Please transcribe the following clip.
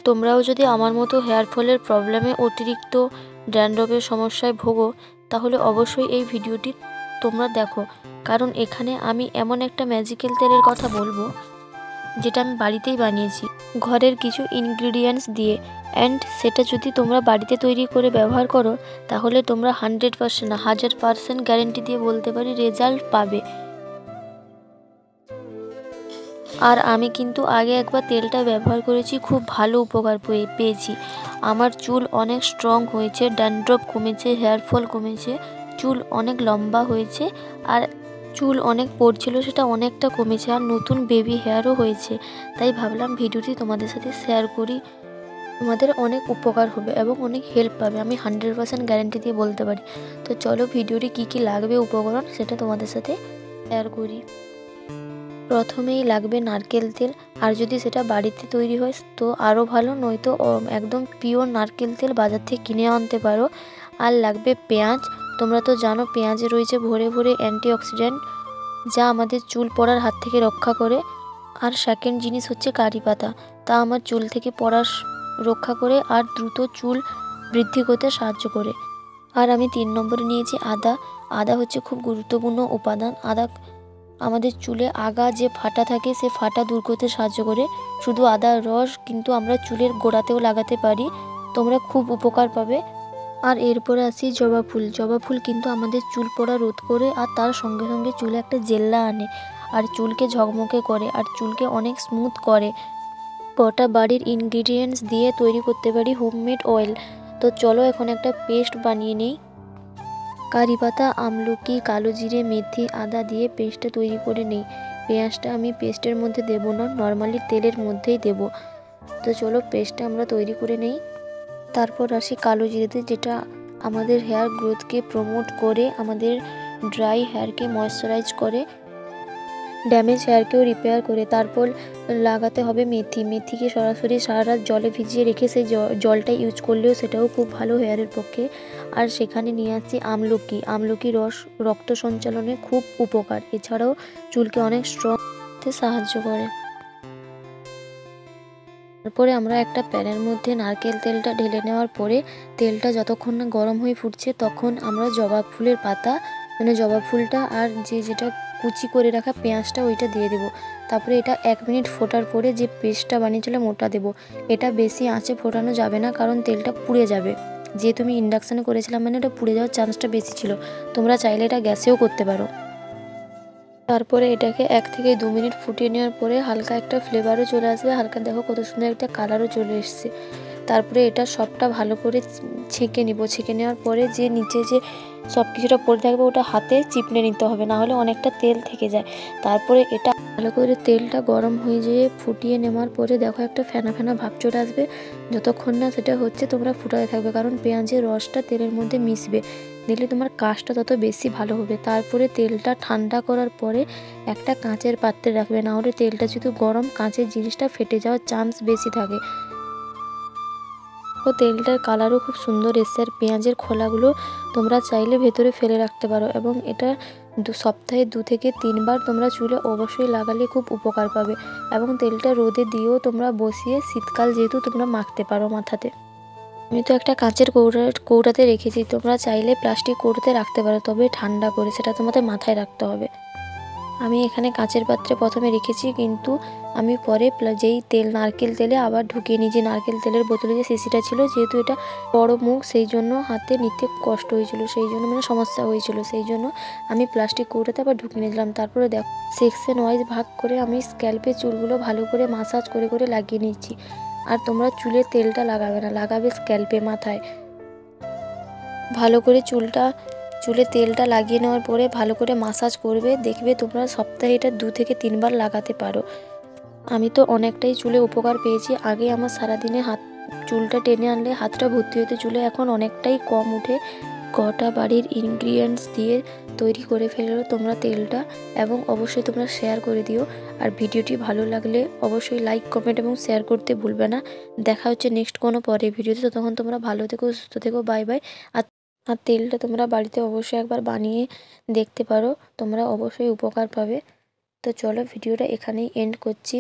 তোমরাও যদি আমার মতো হেয়ার ফলের প্রবলেমে অতিরিক্ত ড্যান্ড্রফের সমস্যায় ভোগো তাহলে অবশ্যই এই ভিডিওটি তোমরা দেখো, কারণ এখানে আমি এমন একটা ম্যাজিক্যাল তেলের কথা বলবো যেটা আমি বাড়িতেই বানিয়েছি ঘরের কিছু ইনগ্রিডিয়েন্টস দিয়ে। অ্যান্ড সেটা যদি তোমরা বাড়িতে তৈরি করে ব্যবহার করো তাহলে তোমরা 100% না 1000% গ্যারেন্টি দিয়ে বলতে পারি রেজাল্ট পাবে। আর আমি কিন্তু আগে একবার তেলটা ব্যবহার করেছি, খুব ভালো উপকার পেয়েছি। আমার চুল অনেক স্ট্রং হয়েছে, ড্যান্ড্রফ কমেছে, হেয়ার ফল কমেছে, চুল অনেক লম্বা হয়েছে, আর চুল অনেক পড়ছিল সেটা অনেকটা কমেছে, আর নতুন বেবি হেয়ারও হয়েছে। তাই ভাবলাম ভিডিওটি তোমাদের সাথে শেয়ার করি, তোমাদের অনেক উপকার হবে এবং অনেক হেল্প পাবে, আমি 100% গ্যারেন্টি দিয়ে বলতে পারি। তো চলো ভিডিওটি কী কী লাগবে উপকরণ সেটা তোমাদের সাথে শেয়ার করি। প্রথমেই লাগবে নারকেল তেল, আর যদি সেটা বাড়িতে তৈরি হয় তো আরও ভালো, নয়তো একদম পিওর নারকেল তেল বাজার থেকে কিনে আনতে পারো। আর লাগবে পেঁয়াজ। তোমরা তো জানো পেঁয়াজে রয়েছে ভরে ভরে অ্যান্টিঅক্সিডেন্ট, যা আমাদের চুল পড়ার হাত থেকে রক্ষা করে। আর সেকেন্ড জিনিস হচ্ছে কারি পাতা, তা আমার চুল থেকে পড়া রক্ষা করে আর দ্রুত চুল বৃদ্ধি করতে সাহায্য করে। আর আমি 3 নম্বরে নিয়েছি আদা। আদা হচ্ছে খুব গুরুত্বপূর্ণ উপাদান। আদা আমাদের চুলে আগা যে ফাটা থাকে সে ফাটা দূর করতে সাহায্য করে। শুধু আদার রস কিন্তু আমরা চুলের গোড়াতেও লাগাতে পারি, তোমরা খুব উপকার পাবে। আর এরপরে আসি জবা ফুল। জবা ফুল কিন্তু আমাদের চুল পড়া রোধ করে আর তার সঙ্গে সঙ্গে চুলে একটা জেল্লা আনে, আর চুলকে ঝকমকে করে, আর চুলকে অনেক স্মুথ করে। গোটা বাড়ির ইনগ্রিডিয়েন্টস দিয়ে তৈরি করতে পারি হোমমেড অয়েল। তো চলো এখন একটা পেস্ট বানিয়ে নিই। কারি পাতা, আমলকি, কালো জিরে, মেথি, আদা দিয়ে পেস্টটা তৈরি করে নেই। পেঁয়াজটা আমি পেস্টের মধ্যে দেবো না, নর্মালি তেলের মধ্যেই দেব। তো চলো পেস্টটা আমরা তৈরি করে নেই। তারপর আসি কালো জিরেতে, যেটা আমাদের হেয়ার গ্রোথকে প্রমোট করে, আমাদের ড্রাই হেয়ারকে ময়শ্চারাইজ করে, ড্যামেজ হেয়ারকেও রিপেয়ার করে। তারপর লাগাতে হবে মেথি। মেথিকে সরাসরি সারা রাত জলে ভিজিয়ে রেখে সেই জলটা ইউজ করলেও সেটাও খুব ভালো হেয়ারের পক্ষে। আর সেখানে নিয়ে আসছি আমলকি। আমলকি রস রক্ত সঞ্চালনে খুব উপকার, এছাড়াও চুলকে অনেক স্ট্রং করতে সাহায্য করে। তারপরে আমরা একটা প্যানের মধ্যে নারকেল তেলটা ঢেলে নেওয়ার পরে তেলটা যতক্ষণ না গরম হয়ে ফুটছে তখন আমরা জবা ফুলের পাতা, মানে জবা ফুলটা আর যেটা কুচি করে রাখা পেঁয়াজটা ওইটা দিয়ে দেবো। তারপরে এটা 1 মিনিট ফোটার পরে যে পেস্টটা বানিয়েছিলাম ওটা দেবো। এটা বেশি আঁচে ফোটানো যাবে না, কারণ তেলটা পুড়ে যাবে। যেহেতু আমি ইন্ডাকশানে করেছিলাম মানে এটা পুড়ে যাওয়ার চান্সটা বেশি ছিল। তোমরা চাইলে এটা গ্যাসেও করতে পারো। তারপরে এটাকে 1 থেকে 2 মিনিট ফুটিয়ে নেওয়ার পরে হালকা একটা ফ্লেভারও চলে আসবে, হালকা দেখো কত সুন্দর একটা কালারও চলে এসছে। তারপরে এটা সবটা ভালো করে ছেঁকে নিব। ছেঁকে নেওয়ার পরে যে নিচে যে সব কিছুটা পড়ে থাকবে ওটা হাতে চিপড়ে নিতে হবে, না হলে অনেকটা তেল থেকে যায়। তারপরে এটা ভালো করে তেলটা গরম হয়ে যেয়ে ফুটিয়ে নেওয়ার পরে দেখো একটা ফেনা ফেনা ভাব চলে আসবে। যতক্ষণ না সেটা হচ্ছে তোমরা ফুটাতে থাকবে, কারণ পেঁয়াজের রসটা তেলের মধ্যে মিশবে, দিলে তোমার কাজটা তত বেশি ভালো হবে। তারপরে তেলটা ঠান্ডা করার পরে একটা কাঁচের পাত্রে রাখবে, না হলে তেলটা যেহেতু গরম কাঁচের জিনিসটা ফেটে যাওয়ার চান্স বেশি থাকে। ও তেলটার কালারও খুব সুন্দর এসছে। আর পেঁয়াজের খোলাগুলো তোমরা চাইলে ভেতরে ফেলে রাখতে পারো, এবং এটা সপ্তাহে 2 থেকে 3 বার তোমরা চুলে অবশ্যই লাগালে খুব উপকার পাবে। এবং তেলটা রোদে দিয়েও তোমরা বসিয়ে শীতকাল যেহেতু তোমরা মাখতে পারো মাথাতে। আমি তো একটা কাঁচের কৌটাতে রেখেছি, তোমরা চাইলে প্লাস্টিক কৌটাতে রাখতে পারো, তবে ঠান্ডা করে, সেটা তোমাদের মাথায় রাখতে হবে। আমি এখানে কাঁচের পাত্রে প্রথমে রেখেছি, কিন্তু আমি পরে যেই নারকেল তেলে আবার ঢুকিয়ে নিই। যে নারকেল তেলের বোতলে যে শিশিটা ছিল, যেহেতু এটা বড় মুখ সেই জন্য হাতে নিতে কষ্ট হয়েছিল, সেই জন্য মানে সমস্যা হয়েছিল, সেই জন্য আমি প্লাস্টিক কৌটাতে আবার ঢুকিয়ে নিয়েছিলাম। তারপরে দেখো সেকশন ওয়াইজ ভাগ করে আমি স্ক্যাল্পে চুলগুলো ভালো করে মাসাজ করে করে লাগিয়ে নিচ্ছি। আর তোমরা চুলে তেলটা লাগাবে না, লাগাবে স্ক্যাল্পে, মাথায়। ভালো করে চুলে তেলটা লাগিয়ে নেওয়ার পরে ভালো করে মাসাজ করবে, দেখবে তোমরা সপ্তাহে এটা 2 থেকে 3 বার লাগাতে পারো। আমি তো অনেকটাই চুলে উপকার পেয়েছি। আগে আমার সারাদিনে চুলটা টেনে আনলে হাতটা ভর্তি হতে চুলে, এখন অনেকটাই কম উঠে। গোটা বাড়ির ইনগ্রিডিয়েন্টস দিয়ে তৈরি করে ফেলো তোমরা তেলটা, এবং অবশ্যই তোমরা শেয়ার করে দিও। আর ভিডিওটি ভালো লাগলে অবশ্যই লাইক, কমেন্ট এবং শেয়ার করতে ভুলবে না। দেখা হচ্ছে নেক্সট কোনো পরে ভিডিওতে, ততক্ষণ তোমরা ভালো থেকো, সুস্থ থেকো, বাই বাই। আর তেলটা তোমরা বাড়িতে অবশ্যই একবার বানিয়ে দেখতে পারো, তোমরা অবশ্যই উপকার পাবে। তো চলো ভিডিওটা এখানেই এন্ড করছি।